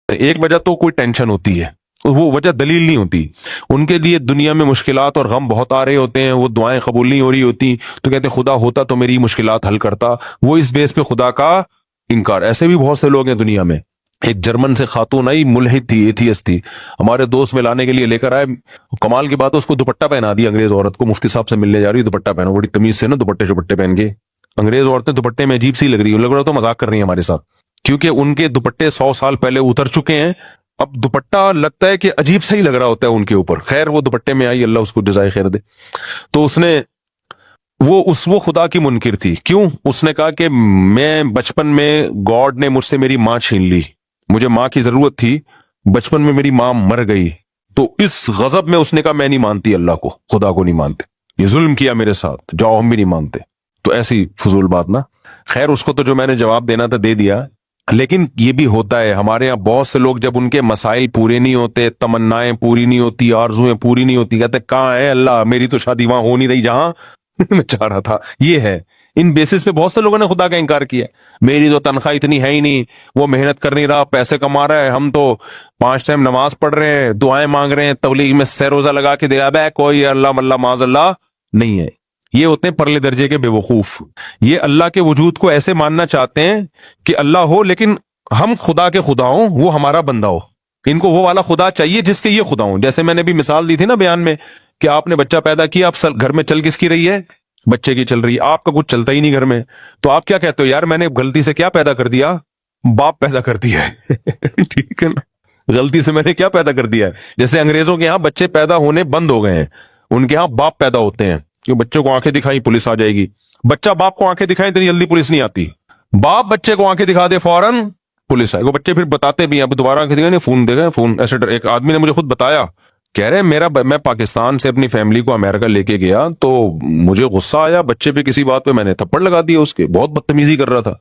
ایک وجہ تو کوئی ٹینشن ہوتی ہے, وہ وجہ دلیل نہیں ہوتی. ان کے لیے دنیا میں مشکلات اور غم بہت آ رہے ہوتے ہیں, وہ دعائیں قبول نہیں ہو رہی ہوتی, تو کہتے خدا ہوتا تو میری مشکلات حل کرتا. وہ اس بیس پہ خدا کا انکار. ایسے بھی بہت سے لوگ ہیں دنیا میں. ایک جرمن سے خاتون آئی, ملحد تھی, ایتھیسٹ تھی, ہمارے دوست میں لانے کے لیے لے کر آئے. کمال کی بات ہے, اس کو دوپٹہ پہنا دیا انگریز عورت کو. مفتی صاحب سے ملنے جا رہی, دوپٹہ پہنو, بڑی تمیز سے نا دوپٹے پہن کے. انگریز عورتیں دوپٹے میں عجیب سی لگ رہی ہے, لگ رہا تو مذاق کر رہی ہیں ہمارے ساتھ, کیونکہ ان کے دوپٹے 100 سال پہلے اتر چکے ہیں. اب دوپٹہ لگتا ہے کہ عجیب سا ہی لگ رہا ہوتا ہے ان کے اوپر. خیر وہ دوپٹے میں آئی, اللہ اس کو جزائے خیر دے. تو اس نے وہ خدا کی منکر تھی. کیوں؟ اس نے کہا کہ میں بچپن میں گاڈ نے مجھ سے میری ماں چھین لی, مجھے ماں کی ضرورت تھی, بچپن میں میری ماں مر گئی. تو اس غضب میں اس نے کہا میں نہیں مانتی اللہ کو, خدا کو نہیں مانتے, یہ ظلم کیا میرے ساتھ, جاؤ ہم بھی نہیں مانتے. تو ایسی فضول بات نا. خیر اس کو تو جو میں نے جواب دینا تھا دے دیا. لیکن یہ بھی ہوتا ہے ہمارے یہاں, بہت سے لوگ جب ان کے مسائل پورے نہیں ہوتے, تمنائیں پوری نہیں ہوتی, آرزویں پوری نہیں ہوتی, کہتے کہاں ہے اللہ, میری تو شادی وہاں ہو نہیں رہی جہاں میں چاہ رہا تھا. یہ ہے, ان بیسس پہ بہت سے لوگوں نے خدا کا انکار کیا. میری تو تنخواہ اتنی ہے ہی نہیں, وہ محنت کر نہیں رہا, پیسے کما رہا ہے, ہم تو 5 ٹائم نماز پڑھ رہے ہیں, دعائیں مانگ رہے ہیں, تبلیغ میں سہ روزہ لگا کے دیا, بے کوئی اللہ ملہ معاذ اللہ نہیں ہے. یہ ہوتے ہیں پرلے درجے کے بے وقوف. یہ اللہ کے وجود کو ایسے ماننا چاہتے ہیں کہ اللہ ہو لیکن ہم خدا کے خدا ہوں, وہ ہمارا بندہ ہو. ان کو وہ والا خدا چاہیے جس کے یہ خدا ہوں. جیسے میں نے بھی مثال دی تھی نا بیان میں, کہ آپ نے بچہ پیدا کیا, اب گھر میں چل کس کی رہی ہے, بچے کی چل رہی ہے, آپ کا کچھ چلتا ہی نہیں گھر میں. تو آپ کیا کہتے ہو, یار میں نے غلطی سے کیا پیدا کر دیا, باپ پیدا کر دیا ہے ٹھیک ہے نا, غلطی سے میں نے کیا پیدا کر دیا ہے. جیسے انگریزوں کے ہاں بچے پیدا ہونے بند ہو گئے ہیں, ان کے ہاں باپ پیدا ہوتے ہیں. کہ بچے کو آنکھیں دکھائی پولیس آ جائے گی, بچہ باپ کو آنکھیں دکھائے اتنی جلدی پولیس نہیں آتی, باپ بچے کو آنکھیں دکھا دے فوراً پولیس آئے. وہ بچے پھر بتاتے بھی, اب دوبارہ آنکھیں دکھائے, فون دے گئے, فون ایسے. ایک آدمی نے مجھے خود بتایا, کہہ رہے میں پاکستان سے اپنی فیملی کو امریکہ لے کے گیا, تو مجھے غصہ آیا بچے پہ, کسی بات پہ میں نے تھپڑ لگا دیا اس کے, بہت بدتمیزی کر رہا تھا.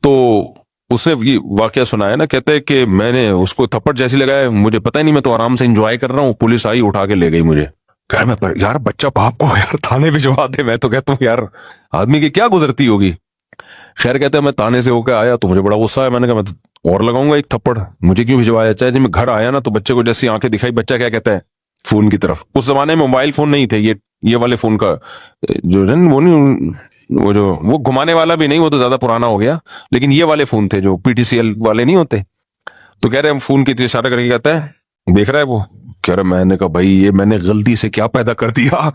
تو اس نے یہ واقعہ سنایا نا, کہتے ہیں کہ میں نے اس کو تھپڑ جیسی لگایا, مجھے پتہ ہی نہیں, میں تو آرام سے انجوائے کر رہا ہوں, پولیس آئی اٹھا کے لے گئی مجھے. کہہ میں یار بچہ باپ کو یار تھانے بھی جوا دے. میں تو کہتا ہوں یار آدمی کی کیا گزرتی ہوگی. خیر کہتے ہیں میں تھانے سے ہو کے آیا تو مجھے بڑا غصہ آیا, میں نے کہا میں تو اور لگاؤں گا ایک تھپڑ, مجھے کیوں بھجوایا. چاہے جب میں گھر آیا نا تو بچے کو جیسی آنکھیں دکھائی, بچہ کیا کہتا ہے فون کی طرف. اس زمانے میں موبائل فون نہیں تھے, یہ والے فون کا جو وہ نہیں, وہ گھمانے والا بھی نہیں, وہ تو زیادہ پرانا ہو گیا, لیکن یہ والے فون تھے جو PTCL والے نہیں ہوتے. تو کہہ رہے ہم فون کی اشارہ کر کے کہتا ہے, دیکھ رہا ہے وہ, کہہ رہا میں نے کہا بھائی یہ میں نے غلطی سے کیا پیدا کر دیا.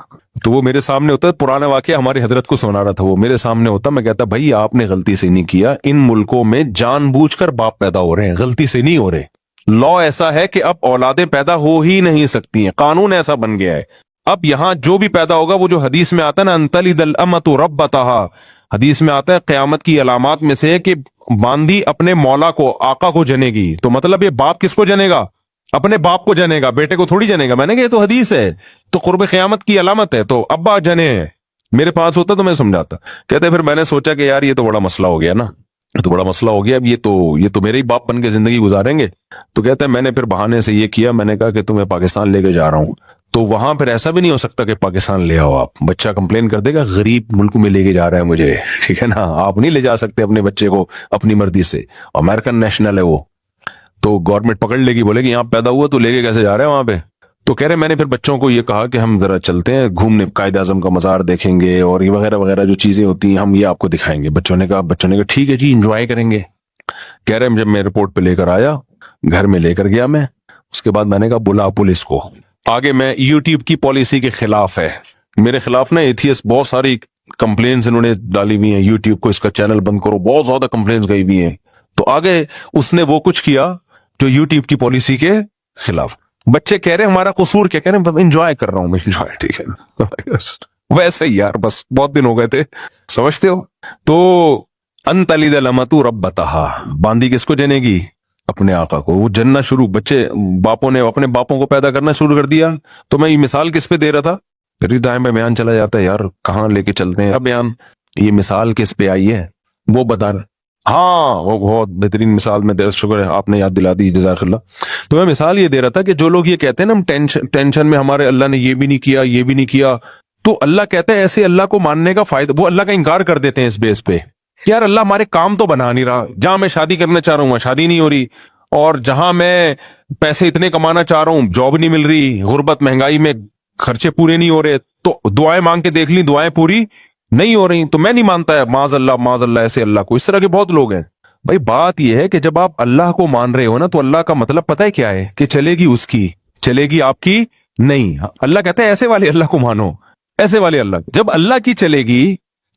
تو وہ میرے سامنے ہوتا ہے, پرانا واقعہ ہماری حضرت کو سنا رہا تھا, وہ میرے سامنے ہوتا, میں کہتا بھائی آپ نے غلطی سے نہیں کیا, ان ملکوں میں جان بوجھ کر باپ پیدا ہو رہے ہیں, غلطی سے نہیں ہو رہے. لا ایسا ہے کہ اب اولادیں پیدا ہو ہی نہیں سکتی ہیں, قانون ایسا بن گیا ہے. اب یہاں جو بھی پیدا ہوگا, وہ جو حدیث میں آتا ہے نا, انتلد الامۃ ربتہا, حدیث میں آتا ہے قیامت کی علامات میں سے کہ باندی اپنے مولا کو, آقا کو جنے گی. تو مطلب یہ باپ کس کو جنے گا, اپنے باپ کو جنے گا, بیٹے کو تھوڑی جنے گا. میں نے کہا یہ تو حدیث ہے, تو قرب قیامت کی علامت ہے, تو ابا جنے ہیں. میرے پاس ہوتا تو میں سمجھاتا. کہتے پھر میں نے سوچا کہ یار یہ تو بڑا مسئلہ ہو گیا نا, تو بڑا مسئلہ ہو گیا, اب یہ تو میرے ہی باپ بن کے زندگی گزاریں گے. تو کہتے ہیں میں نے پھر بہانے سے یہ کیا, میں نے کہا کہ تمہیں پاکستان لے کے جا رہا ہوں. تو وہاں پھر ایسا بھی نہیں ہو سکتا کہ پاکستان لے آؤ آپ, بچہ کمپلین کر دے گا غریب ملک میں لے کے جا رہا ہے مجھے, ٹھیک ہے نا. آپ نہیں لے جا سکتے اپنے بچے کو اپنی مرضی سے, امریکن نیشنل ہے وہ, تو گورنمنٹ پکڑ لے گی, بولے گی یہاں پیدا ہوا تو لے کے کیسے جا رہے ہیں وہاں پہ. تو کہہ رہے میں نے پھر بچوں کو یہ کہا کہ ہم ذرا چلتے ہیں گھومنے, قائد اعظم کا مزار دیکھیں گے, اور یہ وغیرہ وغیرہ جو چیزیں ہوتی ہیں ہم یہ آپ کو دکھائیں گے. بچوں نے کہا ٹھیک ہے جی, انجوائے کریں گے. کہہ رہے جب میں ایئرپورٹ پہ لے کر آیا, گھر میں لے کر گیا میں, اس کے بعد میں نے کہا بلا پولیس کو. آگے میں یوٹیوب کی پالیسی کے خلاف ہے, میرے خلاف نا ایتھیسٹ بہت ساری کمپلینز انہوں نے ڈالی ہوئی ہیں, یوٹیوب کو اس کا چینل بند کرو, بہت زیادہ کمپلینز گئی ہوئی ہیں. تو آگے اس نے وہ کچھ کیا جو یوٹیوب کی پالیسی کے خلاف. بچے کہہ رہے ہیں ہمارا قصور کیا, کہہ رہے ہیں انجوائے کر رہا ہوں میں, انجوائے, ٹھیک ہے ویسے ہی یار, بس بہت دن ہو گئے تھے, سمجھتے ہو. تو انتلد الامۃ ربتہا, باندی کس کو جنے گی, اپنے آقا کو. وہ جننا شروع, بچے باپوں نے اپنے باپوں کو پیدا کرنا شروع کر دیا. تو میں یہ مثال کس پہ دے رہا تھا, میری ٹائم میں بیان چلا جاتا ہے یار, کہاں لے کے چلتے ہیں بیان. یہ مثال کس پہ آئی ہے وہ بتا رہا. ہاں وہ بہت بہترین مثال, میں شکر ہے آپ نے یاد دلا دی, جزاک اللہ. تو میں مثال یہ دے رہا تھا کہ جو لوگ یہ کہتے ہیں نا ہم ٹینشن میں, ہمارے اللہ نے یہ بھی نہیں کیا, یہ بھی نہیں کیا, تو اللہ کہتا ہے ایسے اللہ کو ماننے کا فائدہ, وہ اللہ کا انکار کر دیتے ہیں اس بیس پہ, یار اللہ ہمارے کام تو بنا نہیں رہا, جہاں میں شادی کرنا چاہ رہا ہوں وہاں شادی نہیں ہو رہی, اور جہاں میں پیسے اتنے کمانا چاہ رہا ہوں جاب نہیں مل رہی, غربت مہنگائی میں خرچے پورے نہیں ہو رہے, تو دعائیں مانگ کے دیکھ لی دعائیں پوری نہیں ہو رہی, تو میں نہیں مانتا ہے معاذ اللہ ایسے اللہ کو. اس طرح کے بہت لوگ ہیں. بھائی بات یہ ہے کہ جب آپ اللہ کو مان رہے ہو نا, تو اللہ کا مطلب پتہ ہے کیا ہے, کہ چلے گی اس کی, چلے گی آپ کی نہیں. اللہ کہتا ہے ایسے والے اللہ کو مانو, ایسے والے اللہ. جب اللہ کی چلے گی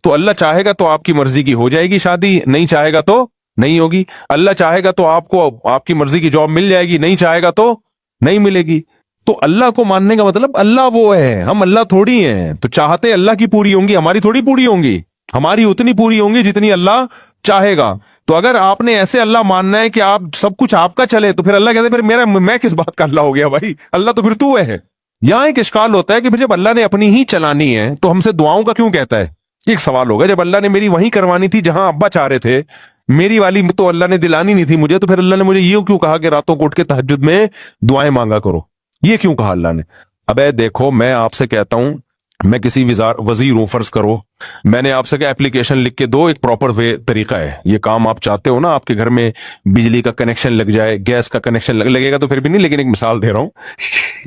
تو اللہ چاہے گا تو آپ کی مرضی کی ہو جائے گی شادی, نہیں چاہے گا تو نہیں ہوگی. اللہ چاہے گا تو آپ کو آپ کی مرضی کی جاب مل جائے گی, نہیں چاہے گا تو نہیں ملے گی. تو اللہ کو ماننے کا مطلب اللہ وہ ہے, ہم اللہ تھوڑی ہیں. تو چاہتے اللہ کی پوری ہوں گی, ہماری تھوڑی پوری ہوں گی, ہماری اتنی پوری ہوں گی جتنی اللہ چاہے گا. تو اگر آپ نے ایسے اللہ ماننا ہے کہ آپ سب کچھ آپ کا چلے, تو پھر اللہ کہتے ہیں پھر میں کس بات کا اللہ ہو گیا بھائی, اللہ تو پھر تو ہے. یہاں ایک اشکال ہوتا ہے کہ پھر جب اللہ نے اپنی ہی چلانی ہے تو ہم سے دعاؤں کا کیوں کہتا ہے. ایک سوال ہوگا, جب اللہ نے میری وہیں کروانی تھی جہاں ابا چاہ رہے تھے, میری والی تو اللہ نے دلانی نہیں تھی مجھے, تو پھر اللہ نے مجھے یہ کیوں کہا کہ راتوں کو اٹھ کے تہجد میں دعائیں مانگا کرو, یہ کیوں کہا اللہ نے. ابے دیکھو میں آپ سے کہتا ہوں, میں کسی وزیر ہوں فرض کرو, میں نے آپ سے کہا ایپلیکیشن لکھ کے دو, ایک پراپر طریقہ ہے. یہ کام آپ چاہتے ہو نا, آپ کے گھر میں بجلی کا کنیکشن لگ جائے, گیس کا کنیکشن لگے گا تو پھر بھی نہیں, لیکن ایک مثال دے رہا ہوں,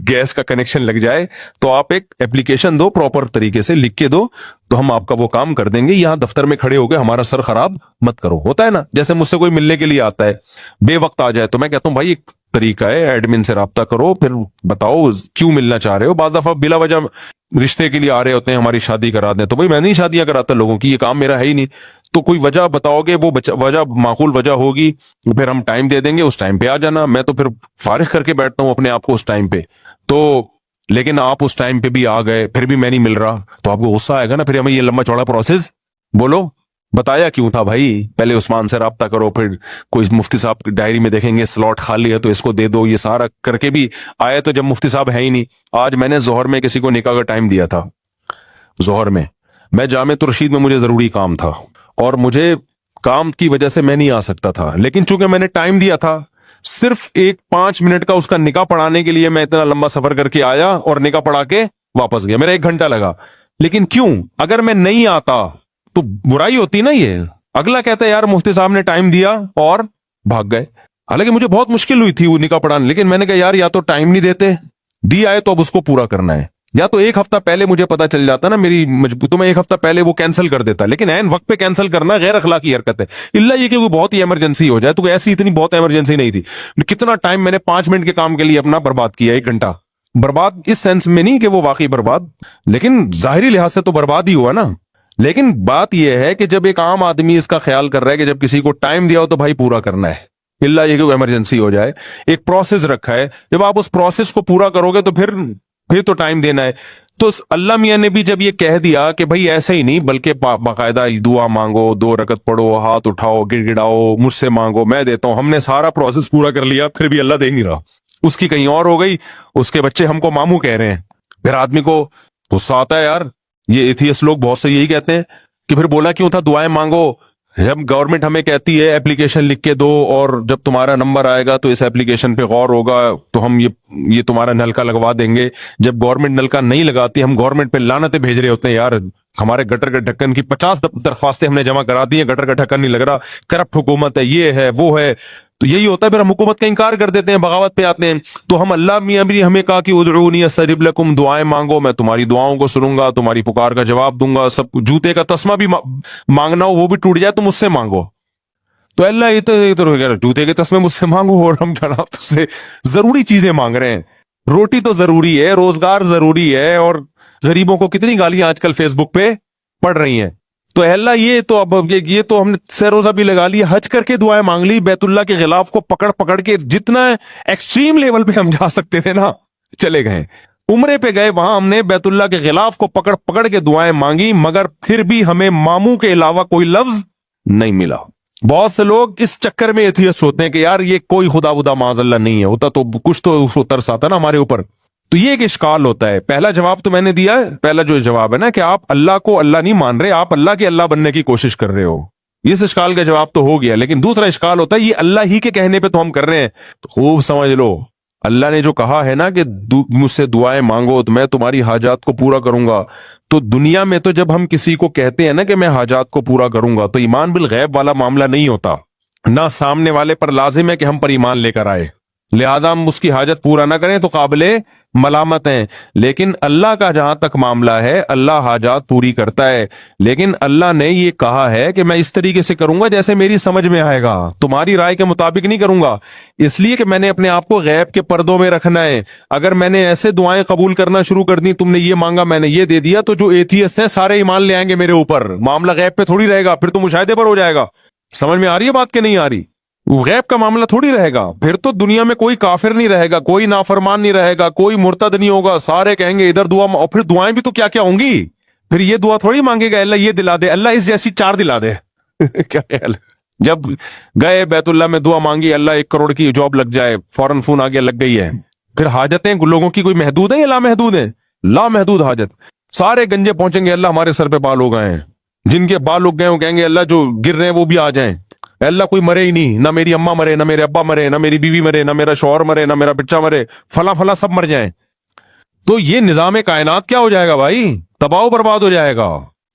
گیس کا کنیکشن لگ جائے تو آپ ایک ایپلیکیشن دو, پراپر طریقے سے لکھ کے دو, تو ہم آپ کا وہ کام کر دیں گے. یہاں دفتر میں کھڑے ہو کے ہمارا سر خراب مت کرو. ہوتا ہے نا, جیسے مجھ سے کوئی ملنے کے لیے آتا ہے بے وقت آ جائے, تو میں کہتا ہوں بھائی ایک طریقہ ہے, ایڈمن سے رابطہ کرو, پھر بتاؤ کیوں ملنا چاہ رہے ہو. بعض دفعہ بلا وجہ رشتے کے لیے آ رہے ہوتے ہیں, ہماری شادی کرا دیں, تو بھائی میں نہیں شادیاں کراتا لوگوں کی, یہ کام میرا ہے ہی نہیں. تو کوئی وجہ بتاؤ گے, وہ وجہ معقول وجہ ہوگی, پھر ہم ٹائم دے دیں گے, اس ٹائم پہ آ جانا. میں تو پھر فارغ کر کے بیٹھتا ہوں اپنے آپ کو اس ٹائم پہ. تو لیکن آپ اس ٹائم پہ بھی آ گئے, پھر بھی میں نہیں مل رہا, تو آپ کو غصہ آئے گا نا. پھر ہمیں یہ لمبا چوڑا پروسیس بولو بتایا کیوں تھا بھائی. پہلے عثمان سے رابطہ کرو, پھر کوئی مفتی صاحب کی ڈائری میں دیکھیں گے سلاٹ خالی ہے تو اس کو دے دو, یہ سارا کر کے بھی آئے تو جب مفتی صاحب ہے ہی نہیں. آج میں نے ظہر میں کسی کو نکاح کا ٹائم دیا تھا, ظہر میں جامع الرشید میں مجھے ضروری کام تھا, اور مجھے کام کی وجہ سے میں نہیں آ سکتا تھا, لیکن چونکہ میں نے ٹائم دیا تھا, صرف 5 منٹ کا اس کا نکاح پڑھانے کے لیے میں اتنا لمبا سفر کر کے آیا اور نکاح پڑھا کے واپس گیا. میرا 1 گھنٹہ لگا. لیکن کیوں, اگر میں نہیں آتا تو برائی ہوتی نا. یہ اگلا کہتا ہے یار مفتی صاحب نے ٹائم دیا اور بھاگ گئے. حالانکہ مجھے بہت مشکل ہوئی تھی وہ نکاح پڑھانے, لیکن میں نے کہا یار یا تو ٹائم نہیں دیتے, دیا ہے تو اب اس کو پورا کرنا ہے, یا تو 1 ہفتہ پہلے مجھے پتا چل جاتا نا میری مجبور, تو میں 1 ہفتہ پہلے وہ کینسل کر دیتا. لیکن عین وقت پہ کینسل کرنا غیر اخلاقی حرکت ہے, اللہ یہ کہ وہ بہت ہی ایمرجنسی ہو جائے. تو ایسی اتنی بہت ایمرجنسی نہیں تھی. کتنا ٹائم میں نے 5 منٹ کے کام کے لیے اپنا برباد کیا, 1 گھنٹہ برباد. اس سینس میں نہیں کہ وہ واقعی برباد, لیکن ظاہری لحاظ سے تو برباد ہی ہوا نا. لیکن بات یہ ہے کہ جب ایک عام آدمی اس کا خیال کر رہا ہے کہ جب کسی کو ٹائم دیا ہو تو بھائی پورا کرنا ہے, اللہ یہ کہ ایمرجنسی ہو جائے, ایک پروسیس رکھا ہے, جب آپ اس پروسیس کو پورا کرو گے تو پھر تو ٹائم دینا ہے. تو اللہ میاں نے بھی جب یہ کہہ دیا کہ بھائی ایسے ہی نہیں بلکہ باقاعدہ دعا مانگو, 2 رکعت پڑھو, ہاتھ اٹھاؤ, گڑ گڑاؤ, مجھ سے مانگو میں دیتا ہوں, ہم نے سارا پروسیس پورا کر لیا, پھر بھی اللہ دے نہیں رہا. اس کی کہیں اور ہو گئی, اس کے بچے ہم کو ماموں کہہ رہے ہیں. پھر آدمی کو غصہ آتا ہے یار. یہ ایتھیسٹ لوگ بہت سے یہی کہتے ہیں کہ پھر بولا کیوں تھا دعائیں مانگو, جب گورنمنٹ ہمیں کہتی ہے ایپلیکیشن لکھ کے دو, اور جب تمہارا نمبر آئے گا تو اس ایپلیکیشن پہ غور ہوگا تو ہم یہ تمہارا نلکا لگوا دیں گے. جب گورنمنٹ نلکا نہیں لگاتی, ہم گورنمنٹ پہ لعنتیں بھیج رہے ہوتے ہیں یار, ہمارے گٹر کے ڈھکن کی 50 درخواستیں ہم نے جمع کرا دی ہیں, گٹر کا ڈھکن نہیں لگ رہا, کرپٹ حکومت ہے, یہ ہے وہ ہے. تو یہی ہوتا ہے, پھر ہم حکومت کا انکار کر دیتے ہیں, بغاوت پہ آتے ہیں. تو ہم اللہ میاں بھی ہمیں کہا کہ ادعونی استجب لکم, دعائیں مانگو میں تمہاری دعاؤں کو سنوں گا, تمہاری پکار کا جواب دوں گا. سب جوتے کا تسمہ بھی مانگنا ہو وہ بھی ٹوٹ جائے تو مجھ سے مانگو. تو اللہ یہ تو جوتے کے تسمے مجھ سے مانگو, اور ہم جناب تجھ سے ضروری چیزیں مانگ رہے ہیں. روٹی تو ضروری ہے, روزگار ضروری ہے, اور غریبوں کو کتنی گالیاں آج کل فیس بک پہ پڑ رہی ہیں. تو اللہ یہ تو اب یہ تو ہم نے سہ روزہ بھی لگا لیا, حج کر کے دعائیں مانگ لی, بیت اللہ کے غلاف کو پکڑ کے جتنا ایکسٹریم لیول پہ ہم جا سکتے تھے نا چلے گئے. عمرے پہ گئے, وہاں ہم نے بیت اللہ کے غلاف کو پکڑ کے دعائیں مانگی, مگر پھر بھی ہمیں ماموں کے علاوہ کوئی لفظ نہیں ملا. بہت سے لوگ اس چکر میں ایتھیسٹ ہوتے ہیں کہ یار یہ کوئی خدا ودا معاذ اللہ نہیں ہے, ہوتا تو کچھ تو اس کو ترس آتا نا ہمارے اوپر. تو یہ ایک اشکال ہوتا ہے. پہلا جواب تو میں نے دیا ہے, پہلا جو جواب ہے نا کہ آپ اللہ کو اللہ نہیں مان رہے, آپ اللہ کے اللہ بننے کی کوشش کر رہے ہو, اس اشکال کا جواب تو ہو گیا. لیکن دوسرا اشکال ہوتا ہے یہ اللہ ہی کے کہنے پہ تو ہم کر رہے ہیں. تو خوب سمجھ لو, اللہ نے جو کہا ہے نا کہ مجھ سے دعائیں مانگو تو میں تمہاری حاجات کو پورا کروں گا, تو دنیا میں تو جب ہم کسی کو کہتے ہیں نا کہ میں حاجات کو پورا کروں گا, تو ایمان بالغیب والا معاملہ نہیں ہوتا. نہ سامنے والے پر لازم ہے کہ ہم پر ایمان لے کر آئے، لہذا ہم اس کی حاجت پورا نہ کریں تو قابل ملامت ہیں۔ لیکن اللہ کا جہاں تک معاملہ ہے، اللہ حاجات پوری کرتا ہے، لیکن اللہ نے یہ کہا ہے کہ میں اس طریقے سے کروں گا جیسے میری سمجھ میں آئے گا، تمہاری رائے کے مطابق نہیں کروں گا، اس لیے کہ میں نے اپنے آپ کو غیب کے پردوں میں رکھنا ہے۔ اگر میں نے ایسے دعائیں قبول کرنا شروع کر دی، تم نے یہ مانگا میں نے یہ دے دیا، تو جو ایتھیسٹ ہیں سارے ایمان لے آئیں گے میرے اوپر، معاملہ غیب پہ تھوڑی رہے گا، پھر تو مشاہدے پر ہو جائے گا۔ سمجھ میں آ رہی ہے بات کہ نہیں آ رہی؟ غیب کا معاملہ تھوڑی رہے گا، پھر تو دنیا میں کوئی کافر نہیں رہے گا، کوئی نافرمان نہیں رہے گا، کوئی مرتد نہیں ہوگا، سارے کہیں گے ادھر دعا، اور پھر دعائیں بھی تو کیا کیا ہوں گی، پھر یہ دعا تھوڑی مانگے گا اللہ یہ دلا دے، اللہ اس جیسی 4 دلا دے کیا خیال ہے؟ جب گئے بیت اللہ میں دعا مانگی اللہ 1 کروڑ کی جاب لگ جائے، فوراً فون آ گیا لگ گئی ہے۔ پھر حاجتیں لوگوں کی کوئی محدود ہیں یا لامحدود ہیں؟ لامحدود حاجت، سارے گنجے پہنچیں گے اللہ ہمارے سر پہ بال ہو گئے ہیں، جن کے بال اگ گئے وہ کہیں گے اللہ جو گر رہے ہیں وہ بھی آ جائیں، اللہ کوئی مرے ہی نہیں، نہ میری اماں مرے، نہ میرے ابا مرے، نہ میری بیوی مرے، نہ میرا شوہر مرے، نہ میرا بچہ مرے، فلاں فلاں سب مر جائیں، تو یہ نظام کائنات کیا ہو جائے گا بھائی؟ تباہ و برباد ہو جائے گا،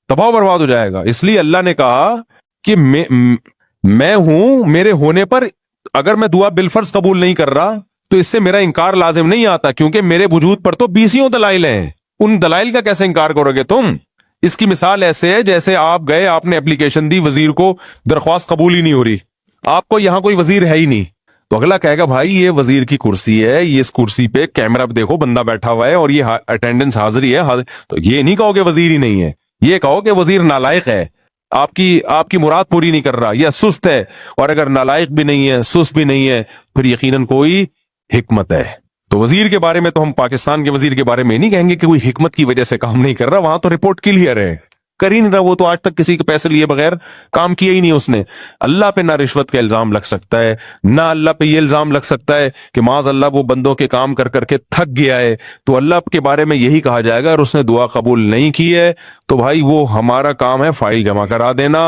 تباہ و برباد ہو جائے گا۔ اس لیے اللہ نے کہا کہ میں ہوں، میرے ہونے پر اگر میں دعا بالفرض قبول نہیں کر رہا تو اس سے میرا انکار لازم نہیں آتا، کیونکہ میرے وجود پر تو 20 دلائل ہیں، ان دلائل کا کیسے انکار کرو گے تم؟ اس کی مثال ایسے ہے جیسے آپ گئے، آپ نے اپلیکیشن دی، وزیر کو درخواست قبول ہی نہیں ہو رہی، آپ کو یہاں کوئی وزیر ہے ہی نہیں، تو اگلا کہے گا بھائی یہ وزیر کی کرسی ہے، یہ اس کرسی پہ کیمرہ پہ دیکھو بندہ بیٹھا ہوا ہے اور یہ اٹینڈنس حاضری ہے، تو یہ نہیں کہو کہ وزیر ہی نہیں ہے، یہ کہو کہ وزیر نالائق ہے، آپ کی مراد پوری نہیں کر رہا یا سست ہے، اور اگر نالائق بھی نہیں ہے، سست بھی نہیں ہے، پھر یقیناً کوئی حکمت ہے۔ تو وزیر کے بارے میں تو ہم پاکستان کے وزیر کے بارے میں نہیں کہیں گے کہ کوئی حکمت کی وجہ سے کام نہیں کر رہا، وہاں تو رپورٹ کلیئر ہے، کر ہی نہیں رہا، وہ تو آج تک کسی کے پیسے لیے بغیر کام کیا ہی نہیں اس نے۔ اللہ پہ نہ رشوت کا الزام لگ سکتا ہے، نہ اللہ پہ یہ الزام لگ سکتا ہے کہ معاذ اللہ وہ بندوں کے کام کر کر کے تھک گیا ہے، تو اللہ کے بارے میں یہی کہا جائے گا اور اس نے دعا قبول نہیں کی ہے تو بھائی وہ ہمارا کام ہے فائل جمع کرا دینا،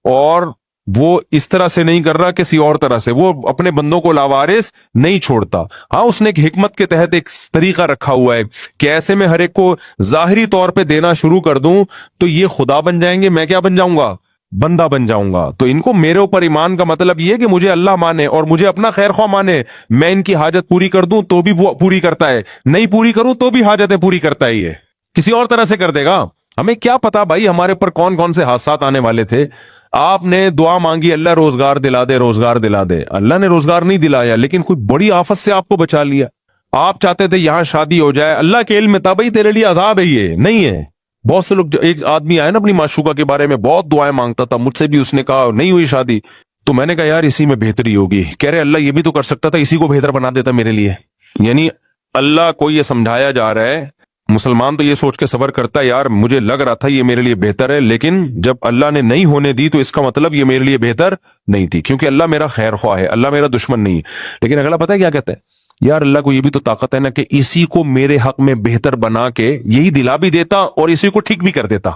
اور وہ اس طرح سے نہیں کر رہا کسی اور طرح سے، وہ اپنے بندوں کو لاوارث نہیں چھوڑتا۔ ہاں اس نے ایک حکمت کے تحت ایک طریقہ رکھا ہوا ہے کہ ایسے میں ہر ایک کو ظاہری طور پہ دینا شروع کر دوں تو یہ خدا بن جائیں گے، میں کیا بن جاؤں گا؟ بندہ بن جاؤں گا۔ تو ان کو میرے اوپر ایمان کا مطلب یہ ہے کہ مجھے اللہ مانے اور مجھے اپنا خیر خواہ مانے، میں ان کی حاجت پوری کر دوں تو بھی وہ پوری کرتا ہے، نہیں پوری کروں تو بھی حاجتیں پوری کرتا ہے، یہ کسی اور طرح سے کر دے گا۔ ہمیں کیا پتا بھائی ہمارے اوپر کون کون سے حادثات آنے والے تھے۔ آپ نے دعا مانگی اللہ روزگار دلا دے، روزگار دلا دے، اللہ نے روزگار نہیں دلایا، لیکن کوئی بڑی آفت سے آپ کو بچا لیا۔ آپ چاہتے تھے یہاں شادی ہو جائے، اللہ کے علم میں تھا بھائی تیرے لیے عذاب ہے، یہ نہیں ہے۔ بہت سے لوگ، ایک آدمی آیا نا اپنی معشوقہ کے بارے میں بہت دعائیں مانگتا تھا، مجھ سے بھی اس نے کہا نہیں ہوئی شادی، تو میں نے کہا یار اسی میں بہتری ہوگی، کہہ رہے اللہ یہ بھی تو کر سکتا تھا، اسی کو بہتر بنا دیتا میرے لیے۔ یعنی اللہ کو یہ سمجھایا جا رہا ہے، مسلمان تو یہ سوچ کے صبر کرتا ہے یار مجھے لگ رہا تھا یہ میرے لیے بہتر ہے، لیکن جب اللہ نے نہیں ہونے دی تو اس کا مطلب یہ میرے لیے بہتر نہیں تھی، کیونکہ اللہ میرا خیر خواہ ہے، اللہ میرا دشمن نہیں ہے۔ لیکن اگلا پتہ ہے کیا کہتا ہے؟ یار اللہ کو یہ بھی تو طاقت ہے نا کہ اسی کو میرے حق میں بہتر بنا کے یہی دلا بھی دیتا اور اسی کو ٹھیک بھی کر دیتا۔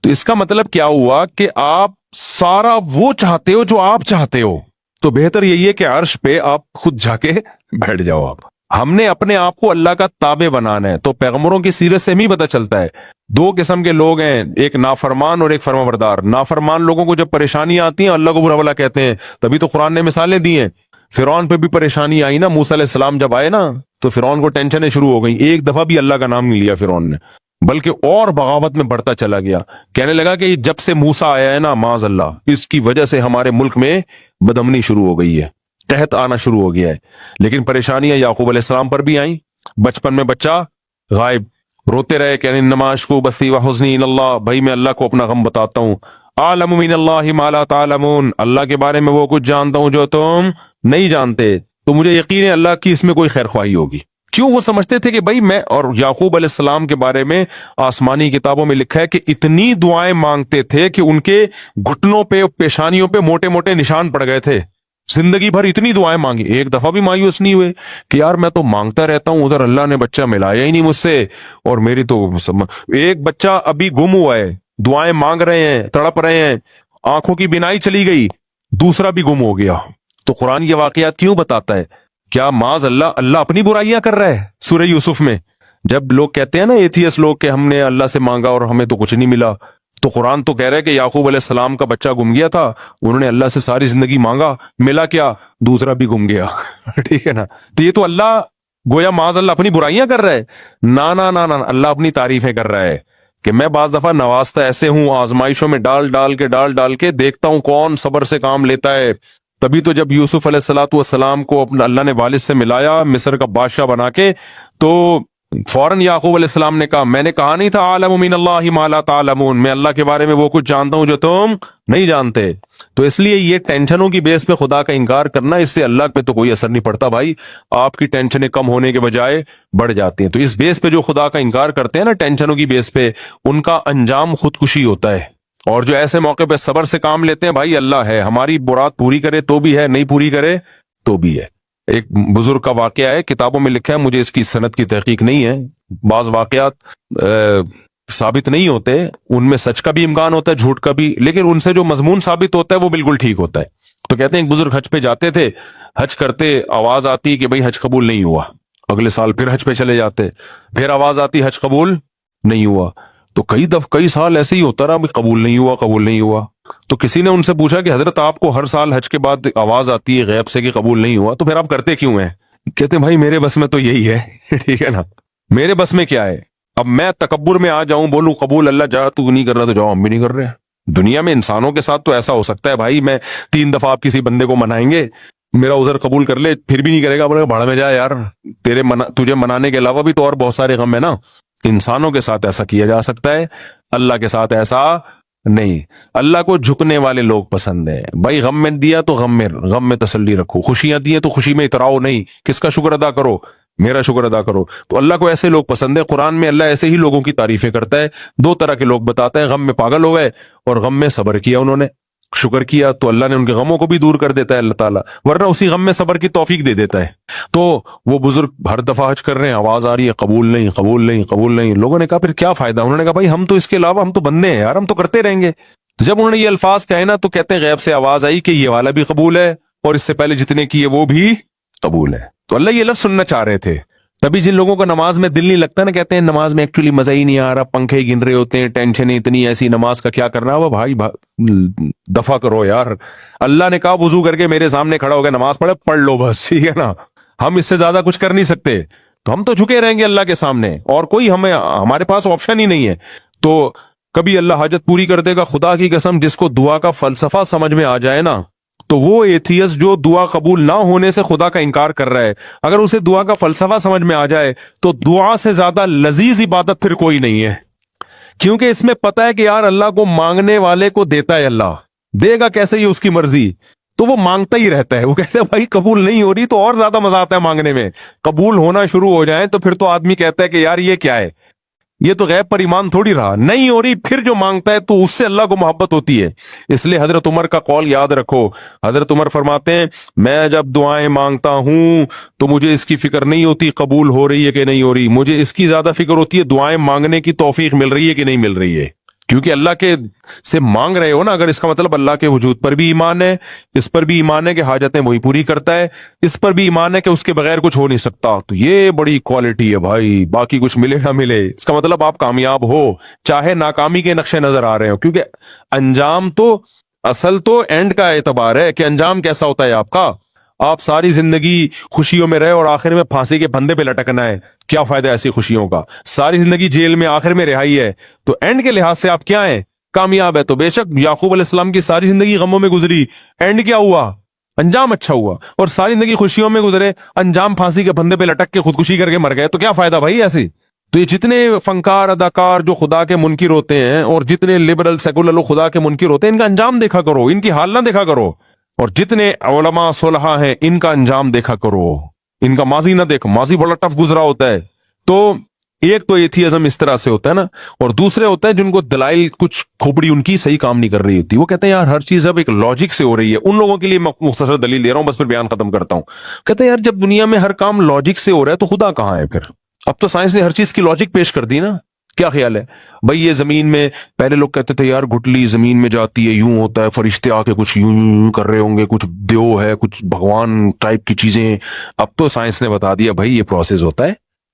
تو اس کا مطلب کیا ہوا کہ آپ سارا وہ چاہتے ہو جو آپ چاہتے ہو، تو بہتر یہی ہے کہ عرش پہ آپ خود جا کے بیٹھ جاؤ۔ آپ ہم نے اپنے آپ کو اللہ کا تابع بنانا ہے، تو پیغمبروں کی سیرت سے ہی پتہ چلتا ہے 2 قسم کے لوگ ہیں، ایک نافرمان اور ایک فرمانبردار۔ نافرمان لوگوں کو جب پریشانی آتی ہیں اللہ کو برا بھلا کہتے ہیں، تبھی تو قرآن نے مثالیں دی ہیں۔ فرعون پہ بھی پریشانی آئی نا، موسیٰ علیہ السلام جب آئے نا تو فرعون کو ٹینشنیں شروع ہو گئی، ایک دفعہ بھی اللہ کا نام نہیں لیا فرعون نے، بلکہ اور بغاوت میں بڑھتا چلا گیا، کہنے لگا کہ جب سے موسیٰ آیا ہے نا معاذ اللہ اس کی وجہ سے ہمارے ملک میں بدامنی شروع ہو گئی ہے، قحط آنا شروع ہو گیا ہے۔ لیکن پریشانیاں یعقوب علیہ السلام پر بھی آئیں، بچپن میں بچہ غائب، روتے رہے کہ انما اشکو بثی وحزنی الی اللہ، بھائی میں اللہ کو اپنا غم بتاتا ہوں، اعلم من اللہ ما لا تعلمون، اللہ کے بارے میں وہ کچھ جانتا ہوں جو تم نہیں جانتے، تو مجھے یقین ہے اللہ کی اس میں کوئی خیر خواہی ہوگی۔ کیوں؟ وہ سمجھتے تھے کہ بھائی میں، اور یعقوب علیہ السلام کے بارے میں آسمانی کتابوں میں لکھا ہے کہ اتنی دعائیں مانگتے تھے کہ ان کے گھٹنوں پہ پیشانیوں پہ موٹے موٹے نشان پڑ گئے تھے، زندگی بھر اتنی دعائیں مانگی، ایک دفعہ بھی مایوس نہیں ہوئے کہ یار میں تو مانگتا رہتا ہوں، ادھر اللہ نے بچہ ملایا ہی نہیں مجھ سے، اور میری تو ایک بچہ ابھی گم ہوا ہے، دعائیں مانگ رہے ہیں، تڑپ رہے ہیں، آنکھوں کی بینائی چلی گئی، دوسرا بھی گم ہو گیا۔ تو قرآن یہ واقعات کیوں بتاتا ہے؟ کیا معاذ اللہ اپنی برائیاں کر رہا ہے؟ سورہ یوسف میں جب لوگ کہتے ہیں نا ایتھیس لوگ کہ ہم نے اللہ سے مانگا اور ہمیں تو کچھ نہیں ملا، تو قرآن تو کہہ رہا ہے کہ یعقوب علیہ السلام کا بچہ گم گیا تھا، انہوں نے اللہ سے ساری زندگی مانگا، ملا کیا؟ دوسرا بھی گم گیا ٹھیک ہے نا؟ تو یہ تو اللہ گویا معاذ اللہ اپنی برائیاں کر رہا ہے؟ نا نا نا نا، اللہ اپنی تعریفیں کر رہا ہے کہ میں بعض دفعہ نوازتا ایسے ہوں، آزمائشوں میں ڈال کے دیکھتا ہوں کون صبر سے کام لیتا ہے۔ تبھی تو جب یوسف علیہ الصلوۃ والسلام کو اپنا اللہ نے والد سے ملایا مصر کا بادشاہ بنا کے، تو فوراً یعقوب علیہ السلام نے کہا میں نے کہا نہیں تھا عالم من اللہ ما لا تعلمون، میں اللہ کے بارے میں وہ کچھ جانتا ہوں جو تم نہیں جانتے۔ تو اس لیے یہ ٹینشنوں کی بیس پہ خدا کا انکار کرنا، اس سے اللہ پہ تو کوئی اثر نہیں پڑتا بھائی، آپ کی ٹینشنیں کم ہونے کے بجائے بڑھ جاتی ہیں۔ تو اس بیس پہ جو خدا کا انکار کرتے ہیں نا، ٹینشنوں کی بیس پہ، ان کا انجام خودکشی ہوتا ہے۔ اور جو ایسے موقع پہ صبر سے کام لیتے ہیں، بھائی اللہ ہے، ہماری مراد پوری کرے تو بھی ہے، نہیں پوری کرے تو بھی ہے۔ ایک بزرگ کا واقعہ ہے، کتابوں میں لکھا ہے، مجھے اس کی سند کی تحقیق نہیں ہے، بعض واقعات ثابت نہیں ہوتے، ان میں سچ کا بھی امکان ہوتا ہے، جھوٹ کا بھی، لیکن ان سے جو مضمون ثابت ہوتا ہے وہ بالکل ٹھیک ہوتا ہے۔ تو کہتے ہیں ایک بزرگ حج پہ جاتے تھے، حج کرتے آواز آتی کہ بھئی حج قبول نہیں ہوا، اگلے سال پھر حج پہ چلے جاتے، پھر آواز آتی حج قبول نہیں ہوا، تو کئی سال ایسے ہی ہوتا رہا، قبول نہیں ہوا۔ تو کسی نے ان سے پوچھا کہ حضرت آپ کو ہر سال حج کے بعد آواز آتی ہے غیب سے کہ قبول نہیں ہوا، تو پھر آپ کرتے کیوں ہیں؟ کہتے ہیں بھائی میرے بس میں تو یہی ہے ٹھیک ہے نا، میرے بس میں کیا ہے؟ اب میں تکبر میں آ جاؤں، بولوں قبول اللہ جا تو نہیں کر رہا تو جاؤ ہم بھی نہیں کر رہے ہیں۔ دنیا میں انسانوں کے ساتھ تو ایسا ہو سکتا ہے بھائی، میں 3 دفعہ آپ کسی بندے کو منائیں گے، میرا عذر قبول کر لے پھر بھی نہیں کرے گا، بولے گا بھاڑ میں جا یار، تجھے منانے کے علاوہ بھی تو اور بہت سارے غم ہے نا۔ انسانوں کے ساتھ ایسا کیا جا سکتا ہے، اللہ کے ساتھ ایسا نہیں۔ اللہ کو جھکنے والے لوگ پسند ہیں بھائی، غم میں دیا تو غم میں تسلی رکھو، خوشیاں دی تو خوشی میں اتراؤ نہیں، کس کا شکر ادا کرو؟ میرا شکر ادا کرو۔ تو اللہ کو ایسے لوگ پسند ہے، قرآن میں اللہ ایسے ہی لوگوں کی تعریفیں کرتا ہے، 2 طرح کے لوگ بتاتا ہے، غم میں پاگل ہو گئے اور غم میں صبر کیا، انہوں نے شکر کیا تو اللہ نے ان کے غموں کو بھی دور کر دیتا ہے اللہ تعالیٰ، ورنہ اسی غم میں صبر کی توفیق دے دیتا ہے۔ تو وہ بزرگ ہر دفعہ حج کر رہے ہیں، آواز آ رہی ہے قبول نہیں، لوگوں نے کہا پھر کیا فائدہ؟ انہوں نے کہا بھائی ہم تو اس کے علاوہ ہم تو بندے ہیں یار، ہم تو کرتے رہیں گے۔ تو جب انہوں نے یہ الفاظ کہے نا، تو کہتے ہیں غیب سے آواز آئی کہ یہ والا بھی قبول ہے اور اس سے پہلے جتنے کیے وہ بھی قبول ہے۔ تو اللہ یہ لفظ سننا چاہ رہے تھے۔ تبھی جن لوگوں کا نماز میں دل نہیں لگتا نا، کہتے ہیں نماز میں ایکچولی مزہ ہی نہیں آ رہا، پنکھے گن رہے ہوتے ہیں، ٹینشن اتنی، ایسی نماز کا کیا کرنا؟ وہ بھائی دفع کرو یار، اللہ نے کہا وضو کر کے میرے سامنے کھڑا ہو گیا نماز پڑھ لو بس، ٹھیک ہے نا؟ ہم اس سے زیادہ کچھ کر نہیں سکتے، تو ہم تو جھکے رہیں گے اللہ کے سامنے، اور کوئی ہمارے پاس آپشن ہی نہیں ہے۔ تو کبھی اللہ حاجت پوری کر دے گا، خدا کی قسم جس کو دعا کا فلسفہ سمجھ میں آ جائے نا، تو وہ ایتھیس جو دعا قبول نہ ہونے سے خدا کا انکار کر رہا ہے، اگر اسے دعا کا فلسفہ سمجھ میں آ جائے تو دعا سے زیادہ لذیذ عبادت پھر کوئی نہیں ہے، کیونکہ اس میں پتہ ہے کہ یار اللہ کو مانگنے والے کو دیتا ہے، اللہ دے گا کیسے، ہی اس کی مرضی، تو وہ مانگتا ہی رہتا ہے۔ وہ کہتا ہے بھائی قبول نہیں ہو رہی تو اور زیادہ مزہ آتا ہے مانگنے میں، قبول ہونا شروع ہو جائیں تو پھر تو آدمی کہتا ہے کہ یار یہ کیا ہے، یہ تو غیب پر ایمان تھوڑی رہا، نہیں ہو رہی پھر جو مانگتا ہے تو اس سے اللہ کو محبت ہوتی ہے۔ اس لیے حضرت عمر کا قول یاد رکھو، حضرت عمر فرماتے ہیں میں جب دعائیں مانگتا ہوں تو مجھے اس کی فکر نہیں ہوتی قبول ہو رہی ہے کہ نہیں ہو رہی، مجھے اس کی زیادہ فکر ہوتی ہے دعائیں مانگنے کی توفیق مل رہی ہے کہ نہیں مل رہی ہے، کیونکہ اللہ کے سے مانگ رہے ہو نا، اگر اس کا مطلب اللہ کے وجود پر بھی ایمان ہے، اس پر بھی ایمان ہے کہ حاجتیں وہی پوری کرتا ہے، اس پر بھی ایمان ہے کہ اس کے بغیر کچھ ہو نہیں سکتا، تو یہ بڑی کوالٹی ہے بھائی، باقی کچھ ملے نہ ملے اس کا مطلب آپ کامیاب ہو، چاہے ناکامی کے نقشے نظر آ رہے ہو، کیونکہ انجام تو اصل تو اینڈ کا اعتبار ہے کہ انجام کیسا ہوتا ہے آپ کا۔ آپ ساری زندگی خوشیوں میں رہے اور آخر میں پھانسی کے پھندے پہ لٹکنا ہے، کیا فائدہ ایسی خوشیوں کا؟ ساری زندگی جیل میں آخر میں رہائی ہے، تو اینڈ کے لحاظ سے آپ کیا ہیں؟ کامیاب ہے۔ تو بے شک یعقوب علیہ السلام کی ساری زندگی غموں میں گزری، اینڈ کیا ہوا؟ انجام اچھا ہوا، اور ساری زندگی خوشیوں میں گزرے، انجام پھانسی کے پھندے پہ لٹک کے خودکشی کر کے مر گئے، تو کیا فائدہ بھائی ایسی؟ تو یہ جتنے فنکار اداکار جو خدا کے منکر ہوتے ہیں اور جتنے لبرل سیکولر لوگ خدا کے منکر ہوتے ہیں، ان کا انجام دیکھا کرو، ان کی حال نہ دیکھا کرو، اور جتنے علماء صلحاء ہیں ان کا انجام دیکھا کرو، ان کا ماضی نہ دیکھو، ماضی بڑا ٹف گزرا ہوتا ہے۔ تو ایک تو ایتھیزم اس طرح سے ہوتا ہے نا، اور دوسرے ہوتا ہے جن کو دلائل کچھ کھوپڑی ان کی صحیح کام نہیں کر رہی ہوتی، وہ کہتے ہیں یار ہر چیز اب ایک لاجک سے ہو رہی ہے۔ ان لوگوں کے لیے میں مختصر دلیل دے رہا ہوں، بس پھر بیان ختم کرتا ہوں۔ کہتے ہیں یار جب دنیا میں ہر کام لاجک سے ہو رہا ہے تو خدا کہاں ہے پھر؟ اب تو سائنس نے ہر چیز کی لاجک پیش کر دی نا، کیا خیال ہے بھائی؟ یہ زمین میں پہلے لوگ کہتے تھے یار گٹلی زمین میں جاتی ہے، یوں ہوتا ہے، فرشتے آ کے کچھ یوں کر رہے ہوں گے، کچھ دیو ہے، کچھ بھگوان ٹائپ کی چیزیں۔ اب تو سائنس نے بتا دیا بھائی یہ پروسیس ہوتا ہے،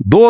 2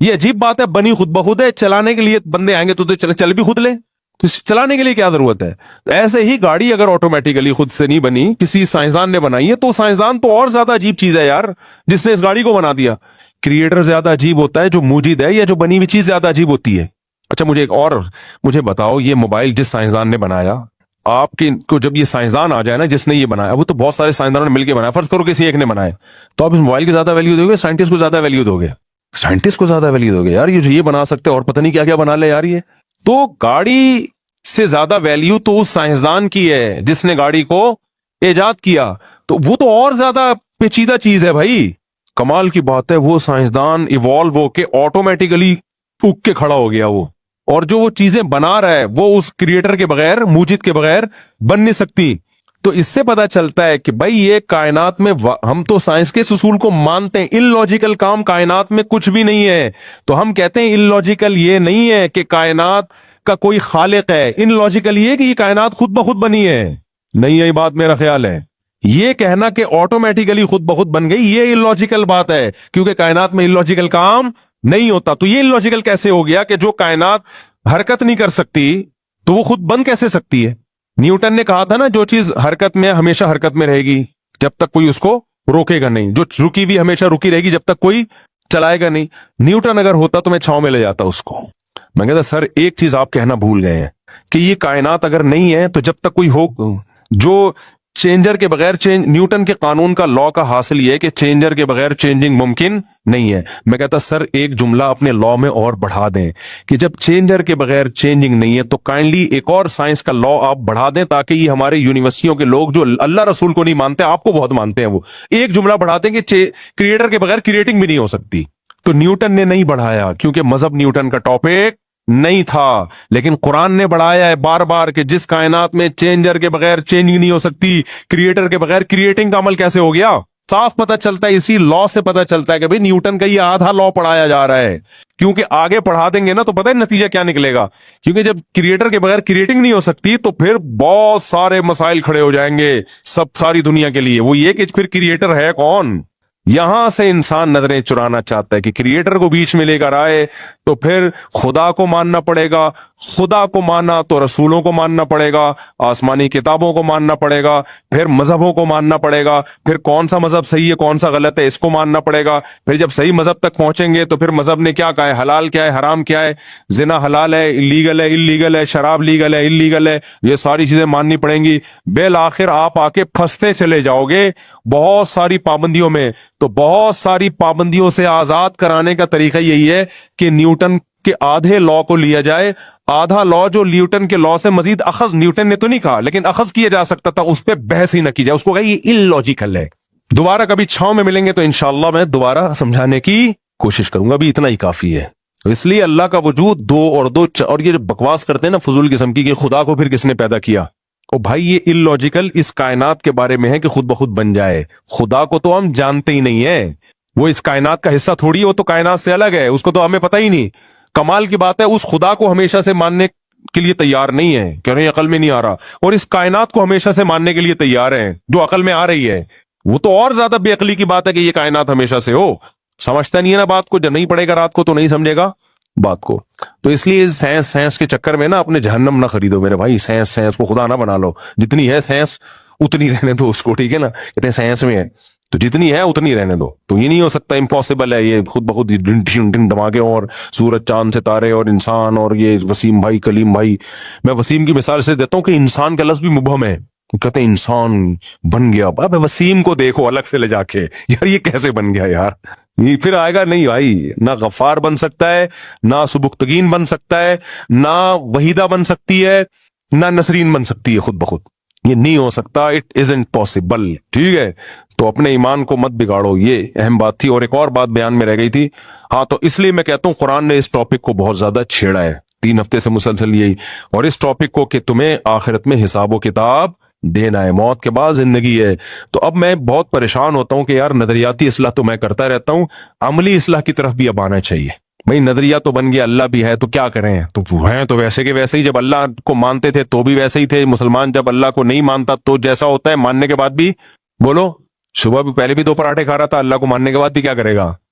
یہ عجیب بات ہے, بنی خود بخود ہے, چلانے کے لیے بندے آئیں گے تو چل بھی خود لے, تو چلانے کے لیے کیا ضرورت ہے؟ تو ایسے ہی گاڑی اگر آٹومیٹیکلی خود سے نہیں بنی, کسی سائنسدان نے بنائی ہے, تو سائنسدان تو اور زیادہ عجیب چیز ہے یار, جس نے اس گاڑی کو بنا دیا. کریٹر زیادہ عجیب ہوتا ہے جو موجود ہے, یا جو بنی ہوئی چیز زیادہ عجیب ہوتی ہے؟ اچھا مجھے بتاؤ, یہ موبائل جس سائنسدان نے بنایا, آپ کے کو جب یہ سائنسدان آ جائے نا جس نے یہ بنایا, وہ تو بہت سارے سائنسدانوں نے مل کے بنایا, فرض کرو کسی ایک نے بنایا, تو آپ اس موبائل کی زیادہ ویلیو دو گے, سائنٹسٹ کو زیادہ ویلیو دو گے؟ سائنٹسٹ کو زیادہ ویلیو دو گے یار, یہ جو یہ بنا سکتے اور پتہ نہیں کیا کیا بنا لے یار. یہ تو گاڑی سے زیادہ ویلیو تو اس سائنسدان کی ہے جس نے گاڑی کو ایجاد کیا, تو وہ تو اور زیادہ پیچیدہ چیز ہے بھائی. کمال کی بات ہے, وہ سائنسدان ایوالو ہو کے آٹومیٹیکلی اگ کے کھڑا ہو گیا وہ, اور جو وہ چیزیں بنا رہا ہے وہ اس کریٹر کے بغیر, موجد کے بغیر بن نہیں سکتی. تو اس سے پتا چلتا ہے کہ بھائی یہ کائنات میں, ہم تو سائنس کے اصول کو مانتے ہیں, ان لاجیکل کام کائنات میں کچھ بھی نہیں ہے. تو ہم کہتے ہیں ان لاجیکل یہ نہیں ہے کہ کائنات کا کوئی خالق ہے, ان لاجیکل یہ کہ یہ کائنات خود بخود بنی ہے. نہیں ہے بات, میرا خیال ہے یہ کہنا کہ آٹومیٹیکلی خود بخود بن گئی, یہ ان لاجیکل بات ہے, کیونکہ کائنات میں ان لاجیکل کام نہیں ہوتا. تو یہ ان لاجیکل کیسے ہو گیا کہ جو کائنات حرکت نہیں کر سکتی تو وہ خود بن کیسے سکتی ہے؟ نیوٹن نے کہا تھا نا, جو چیز حرکت میں ہمیشہ حرکت میں رہے گی جب تک کوئی اس کو روکے گا نہیں, جو رکی ہوئی ہمیشہ رکی رہے گی جب تک کوئی چلائے گا نہیں. نیوٹن اگر ہوتا تو میں چھاؤں میں لے جاتا اس کو. میں کہتا سر ایک چیز آپ کہنا بھول گئے ہیں, کہ یہ کائنات اگر نہیں ہے تو جب تک کوئی ہو, جو چینجر کے بغیر نیوٹن کے قانون کا لا کا حاصل یہ ہے کہ چینجر کے بغیر چینجنگ ممکن نہیں ہے. میں کہتا سر ایک جملہ اپنے لا میں اور بڑھا دیں کہ جب چینجر کے بغیر چینجنگ نہیں ہے تو کائنڈلی ایک اور سائنس کا لا آپ بڑھا دیں, تاکہ یہ ہمارے یونیورسٹیوں کے لوگ جو اللہ رسول کو نہیں مانتے, آپ کو بہت مانتے ہیں, وہ ایک جملہ بڑھا دیں کہ کریٹر کے بغیر کریٹنگ بھی نہیں ہو سکتی. تو نیوٹن نے نہیں بڑھایا کیونکہ مذہب نیوٹن کا ٹاپک نہیں تھا, لیکن قرآن نے بڑھایا ہے بار بار کہ جس کائنات میں چینجر کے بغیر چینجنگ نہیں ہو سکتی, کریٹر کے بغیر کریٹنگ کا عمل کیسے ہو گیا؟ صاف پتہ چلتا ہے, اسی لا سے پتہ چلتا ہے کہ بھئی نیوٹن کا یہ آدھا لا پڑھایا جا رہا ہے, کیونکہ آگے پڑھا دیں گے نا تو پتہ ہے نتیجہ کیا نکلے گا, کیونکہ جب کریٹر کے بغیر کریٹنگ نہیں ہو سکتی تو پھر بہت سارے مسائل کھڑے ہو جائیں گے ساری دنیا کے لیے. وہ یہ کہ پھر کریٹر ہے کون؟ یہاں سے انسان نظریں چرانا چاہتا ہے کہ کریٹر کو بیچ میں لے کر آئے تو پھر خدا کو ماننا پڑے گا, خدا کو ماننا تو رسولوں کو ماننا پڑے گا, آسمانی کتابوں کو ماننا پڑے گا, پھر مذہبوں کو ماننا پڑے گا, پھر کون سا مذہب صحیح ہے کون سا غلط ہے اس کو ماننا پڑے گا. پھر جب صحیح مذہب تک پہنچیں گے تو پھر مذہب نے کیا کہا ہے, حلال کیا ہے, حرام کیا ہے, زنا حلال ہے, لیگل ہے, انلیگل ہے, شراب لیگل ہے, انلیگل ہے, یہ ساری چیزیں ماننی پڑیں گی. بالآخر آپ آ کے پھنستے چلے جاؤ گے بہت ساری پابندیوں میں. تو بہت ساری پابندیوں سے آزاد کرانے کا طریقہ یہی ہے کہ نیوٹن کے آدھے لا کو لیا جائے, آدھا لا جو نیوٹن کے لا سے مزید اخذ, نیوٹن نے تو نہیں کہا لیکن اخذ کیا جا سکتا تھا, اس پہ بحث ہی نہ کی جائے, اس کو کہا یہ ان لاجیکل ہے. دوبارہ کبھی چھاؤں میں ملیں گے تو انشاءاللہ میں دوبارہ سمجھانے کی کوشش کروں گا, ابھی اتنا ہی کافی ہے. اس لیے اللہ کا وجود دو اور یہ جو بکواس کرتے ہیں نا فضول قسم کی کہ خدا کو پھر کس نے پیدا کیا, او بھائی یہ ان لاجیکل اس کائنات کے بارے میں ہے کہ خود بخود بن جائے. خدا کو تو ہم جانتے ہی نہیں ہیں, وہ اس کائنات کا حصہ تھوڑی ہے, وہ تو کائنات سے الگ ہے, اس کو تو ہمیں پتہ ہی نہیں. کمال کی بات ہے اس خدا کو ہمیشہ سے ماننے کے لیے تیار نہیں ہے, کہہ رہے ہیں عقل میں نہیں آ رہا, اور اس کائنات کو ہمیشہ سے ماننے کے لیے تیار ہیں جو عقل میں آ رہی ہے. وہ تو اور زیادہ بے عقلی کی بات ہے کہ یہ کائنات ہمیشہ سے ہو. سمجھتا نہیں ہے نا بات کو, جب نہیں پڑے گا رات کو تو نہیں سمجھے گا بات کو. تو اس لیے سائنس کے چکر میں نا اپنے جہنم نہ خریدو میرے بھائی, سائنس کو خدا نہ بنا لو. جتنی ہے سائنس اتنی رہنے دو اس کو, ٹھیک ہے نا, کہتے ہیں سائنس میں ہے تو جتنی ہے اتنی رہنے دو. تو یہ نہیں ہو سکتا, امپاسبل ہے یہ خود بخود دماغے اور سورج چاند ستارے اور انسان اور یہ وسیم بھائی کلیم بھائی. میں وسیم کی مثال سے دیتا ہوں کہ انسان کا لفظ بھی مبہم ہے, کہتے ہیں انسان بن گیا. اب وسیم کو دیکھو الگ سے لے جا کے, یار یہ کیسے بن گیا یار, یہ پھر آئے گا نہیں بھائی. نہ غفار بن سکتا ہے, نہ سبکتگین بن سکتا ہے, نہ وحیدہ بن سکتی ہے, نہ نسرین بن سکتی ہے خود بخود. یہ نہیں ہو سکتا, اٹ ازنٹ پاسبل. ٹھیک ہے, تو اپنے ایمان کو مت بگاڑو, یہ اہم بات تھی. اور ایک اور بات بیان میں رہ گئی تھی, ہاں, تو اس لیے میں کہتا ہوں قرآن نے اس ٹاپک کو بہت زیادہ چھیڑا ہے 3 ہفتے سے مسلسل یہی, اور اس ٹاپک کو کہ تمہیں آخرت میں حساب و کتاب دینا ہے, موت کے بعد زندگی ہے. تو اب میں بہت پریشان ہوتا ہوں کہ یار نظریاتی اصلاح تو میں کرتا رہتا ہوں, عملی اصلاح کی طرف بھی اب آنا چاہیے. بھائی نظریہ تو بن گیا, اللہ بھی ہے تو کیا کریں, تو ہیں تو ویسے کے ویسے ہی. جب اللہ کو مانتے تھے تو بھی ویسے ہی تھے. مسلمان جب اللہ کو نہیں مانتا تو جیسا ہوتا ہے, ماننے کے بعد بھی, بولو, صبح بھی پہلے بھی 2 پراٹھے کھا رہا تھا, اللہ کو ماننے کے بعد بھی کیا کرے گا,